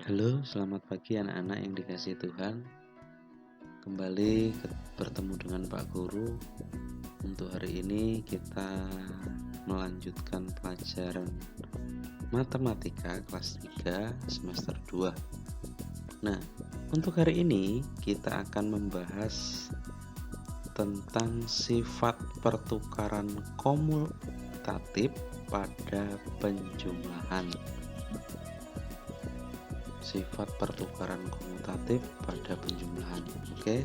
Halo, selamat pagi anak-anak yang dikasihi Tuhan. Kembali bertemu dengan Pak Guru. Untuk hari ini kita melanjutkan pelajaran matematika kelas 3 semester 2. Nah, untuk hari ini kita akan membahas tentang sifat pertukaran komutatif pada penjumlahan. Sifat pertukaran komutatif pada penjumlahan. Oke,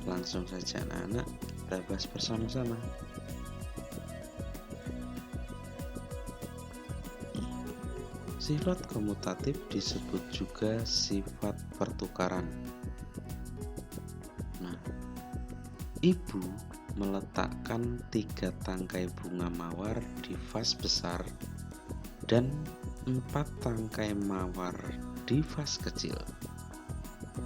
langsung saja anak-anak kita bahas bersama-sama. Sifat komutatif disebut juga sifat pertukaran. Nah, ibu meletakkan 3 tangkai bunga mawar di vas besar dan 4 tangkai mawar di vas kecil.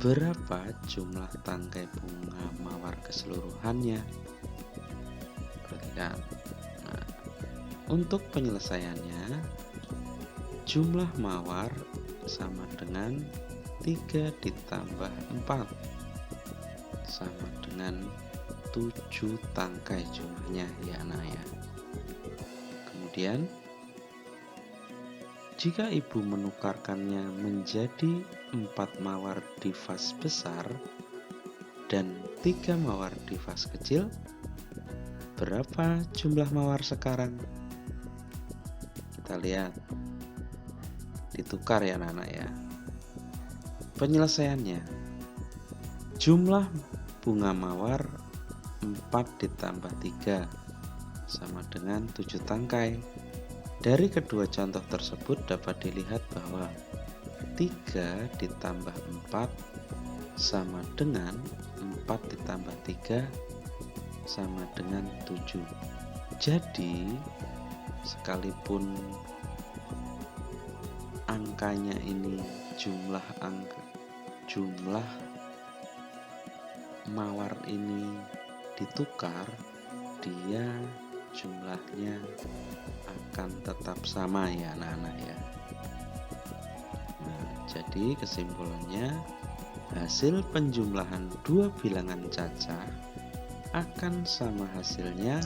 Berapa jumlah tangkai bunga mawar keseluruhannya? Perhatikan. Nah, untuk penyelesaiannya, jumlah mawar sama dengan 3 ditambah 4 sama dengan 7 tangkai jumlahnya ya anak ya. Kemudian jika ibu menukarkannya menjadi 4 mawar di vas besar dan 3 mawar di vas kecil, berapa jumlah mawar sekarang? Kita lihat. Ditukar ya anak-anak ya. Penyelesaiannya, jumlah bunga mawar 4 ditambah 3 sama dengan 7 tangkai. Dari kedua contoh tersebut dapat dilihat bahwa 3 ditambah 4 sama dengan 4 ditambah 3 sama dengan 7. Jadi sekalipun angkanya ini jumlah mawar ini ditukar, dia jumlahnya akan tetap sama ya anak-anak ya. Nah, jadi kesimpulannya hasil penjumlahan dua bilangan cacah akan sama hasilnya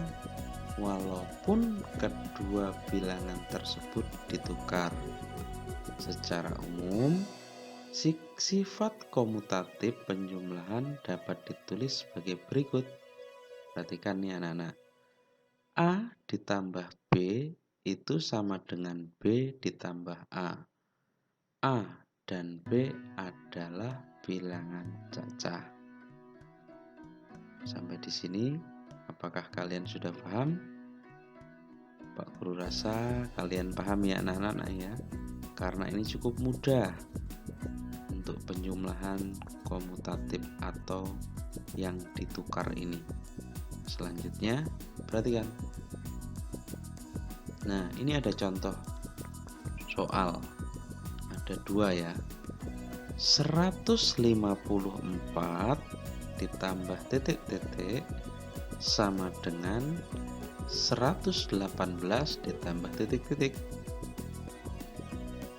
walaupun kedua bilangan tersebut ditukar. Secara umum, sifat komutatif penjumlahan dapat ditulis sebagai berikut. Perhatikan nih anak-anak. A ditambah B itu sama dengan B ditambah A. A dan B adalah bilangan cacah. Sampai di sini, apakah kalian sudah paham? Pak Guru rasa kalian paham ya anak-anak ya. Karena ini cukup mudah untuk penjumlahan komutatif atau yang ditukar ini. Selanjutnya, perhatikan. Nah, ini ada contoh soal. Ada 2 ya. 154 ditambah titik-titik sama dengan 118 ditambah titik-titik.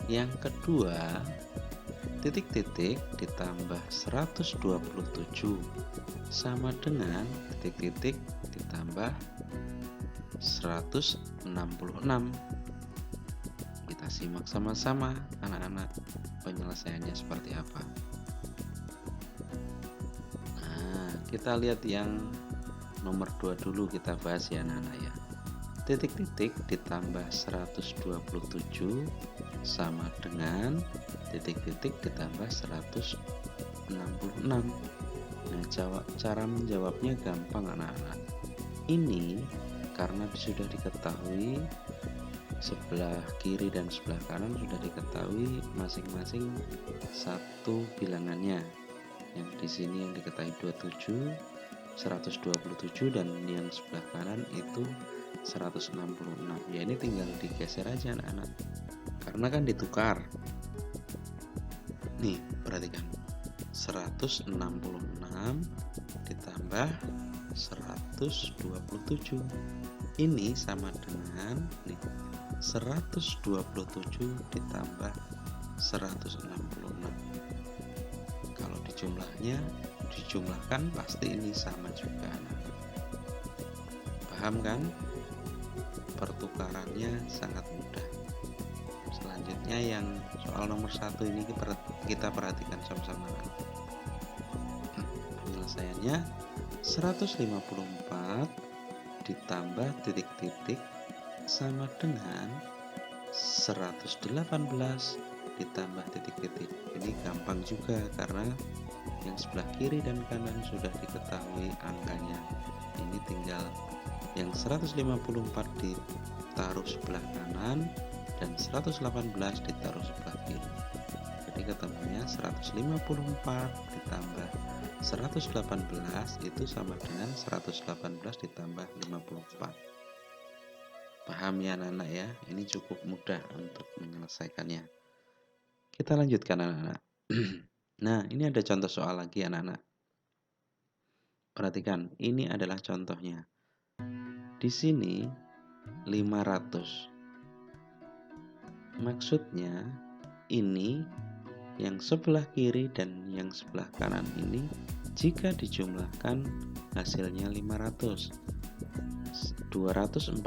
Yang kedua, titik-titik ditambah 127 sama dengan titik-titik ditambah 166. Kita simak sama-sama anak-anak penyelesaiannya seperti apa. Nah, kita lihat yang nomor 2 dulu kita bahas ya anak-anak ya. Titik-titik ditambah 127 sama dengan titik-titik ditambah 166. Nah, cara menjawabnya gampang anak-anak. Ini karena sudah diketahui sebelah kiri dan sebelah kanan sudah diketahui masing-masing satu bilangannya. Yang di sini yang diketahui 27, 127 dan yang sebelah kanan itu 166. Ya ini tinggal digeser aja anak-anak. Karena kan ditukar. Nih, perhatikan. 166 ditambah 127. Ini sama dengan nih 127 ditambah 166. Kalau dijumlahkan pasti ini sama juga. Paham kan? Pertukarannya sangat mudah. Selanjutnya yang soal nomor 1 ini kita perhatikan sama-sama. Penyelesaiannya 154 ditambah titik-titik sama dengan 118 ditambah titik-titik. Ini gampang juga karena yang sebelah kiri dan kanan sudah diketahui angkanya. Ini tinggal yang 154 ditaruh sebelah kanan dan 118 ditaruh sebelah kiri. Jadi ketemunya 154 ditambah 118 itu sama dengan 118 ditambah 54. Paham ya anak-anak ya? Ini cukup mudah untuk menyelesaikannya. Kita lanjutkan anak-anak. Nah, ini ada contoh soal lagi anak-anak. Perhatikan, ini adalah contohnya. Di sini 500. Maksudnya ini yang sebelah kiri dan yang sebelah kanan ini jika dijumlahkan hasilnya 500. 245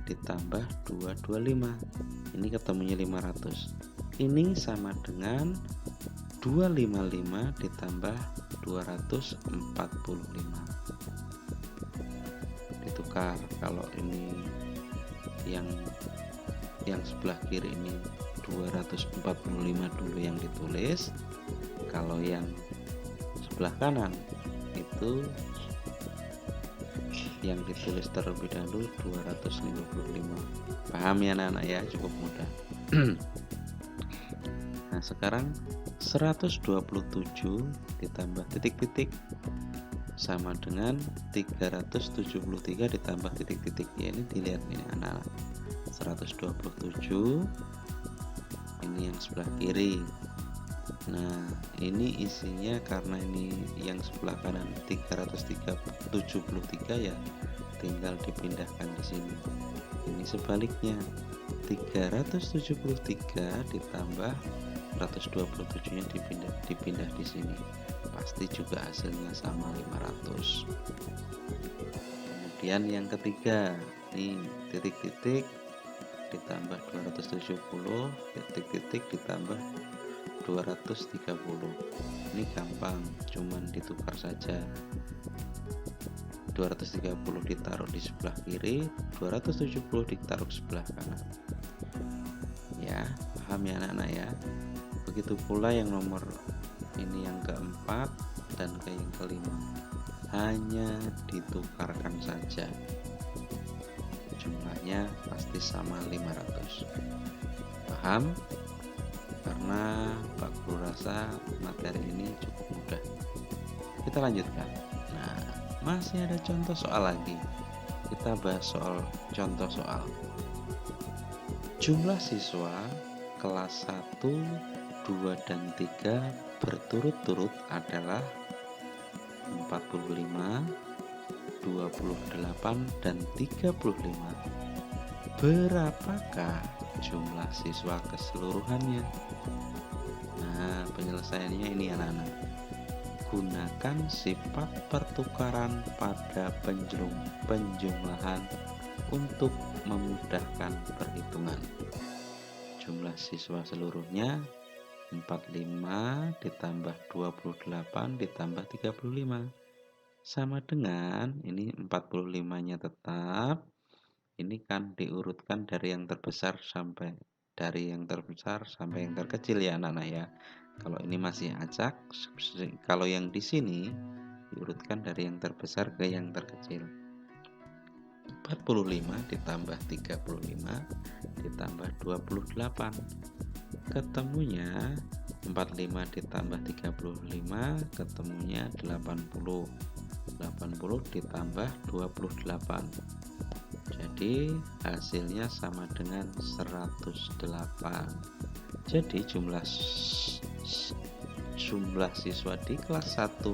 ditambah 225. Ini ketemunya 500. Ini sama dengan 255 ditambah 245. Ditukar. Kalau ini yang sebelah kiri ini 245 dulu yang ditulis. Kalau yang sebelah kanan itu yang ditulis terlebih dahulu 255. Paham ya anak-anak ya? Cukup mudah. Nah, sekarang 127 ditambah titik-titik sama dengan 373 ditambah titik-titik. Ya, ini dilihat ini anak-anak. 127 ini yang sebelah kiri. Nah, ini isinya karena ini yang sebelah kanan 373 ya, tinggal dipindahkan di sini. Ini sebaliknya 373 ditambah 127-nya dipindah di sini. Pasti juga hasilnya sama 500. Kemudian yang ketiga, nih titik-titik ditambah 270, titik-titik ditambah 230. Ini gampang, cuman ditukar saja. 230 ditaruh di sebelah kiri, 270 ditaruh sebelah kanan. Ya, paham ya anak-anak ya? Begitu pula yang nomor ini yang keempat dan yang kelima. Hanya ditukarkan saja. Jumlahnya pasti sama 500. Paham? Karena Pak Guru rasa materi ini cukup mudah. Kita lanjutkan. Nah, masih ada contoh soal lagi. Kita bahas soal contoh soal. Jumlah siswa kelas 1, 2, dan 3 berturut-turut adalah 45, 28, dan 35. Berapakah jumlah siswa keseluruhannya? Nah, penyelesaiannya ini anak-anak. Gunakan sifat pertukaran pada penjumlahan untuk memudahkan perhitungan. Jumlah siswa seluruhnya 45 ditambah 28 ditambah 35 sama dengan ini 45-nya tetap. Ini kan diurutkan dari yang terbesar sampai yang terkecil ya anak-anak ya. Kalau ini masih acak, kalau yang di sini diurutkan dari yang terbesar ke yang terkecil. 45 ditambah 35 ditambah 28. Ketemunya 45 ditambah 35 ketemunya 80. 80 ditambah 28. Jadi hasilnya sama dengan 108. Jadi jumlah siswa di kelas 1,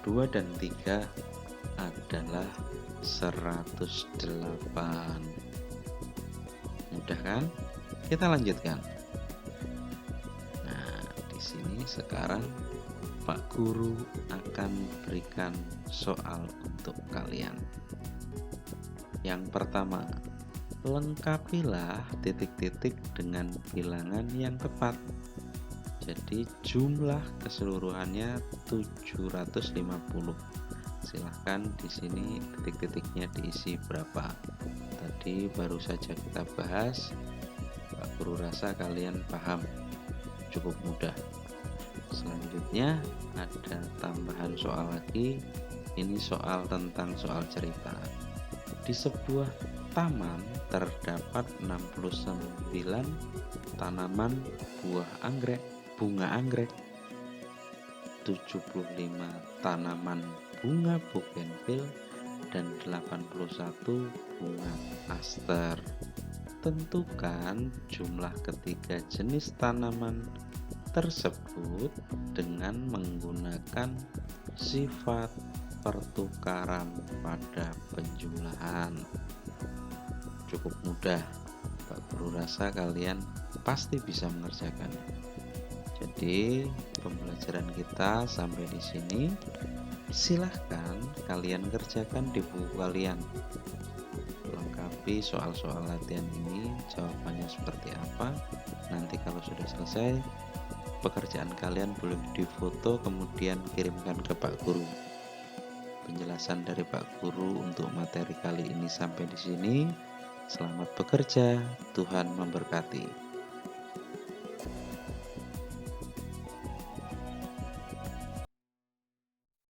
2, dan 3 adalah 108. Mudah kan? Kita lanjutkan. sini. Sekarang Pak Guru akan berikan soal untuk kalian. Yang pertama, lengkapilah titik-titik dengan bilangan yang tepat. Jadi jumlah keseluruhannya 750. Silahkan di sini titik-titiknya diisi berapa. Tadi baru saja kita bahas, Pak Guru rasa kalian paham, cukup mudah. Selanjutnya ada tambahan soal lagi. Ini soal tentang soal cerita. Di sebuah taman terdapat 69 tanaman bunga anggrek, 75 tanaman bunga bougainville, dan 81 bunga aster. Tentukan jumlah ketiga jenis tanaman tersebut dengan menggunakan sifat pertukaran pada penjumlahan. Cukup mudah, Pak Guru rasa kalian pasti bisa mengerjakannya. Jadi pembelajaran kita sampai di sini. Silahkan kalian kerjakan di buku kalian. Lengkapi soal-soal latihan ini, jawabannya seperti apa. Nanti kalau sudah selesai, pekerjaan kalian boleh difoto kemudian kirimkan ke Pak Guru. Penjelasan dari Pak Guru untuk materi kali ini sampai di sini. Selamat bekerja, Tuhan memberkati.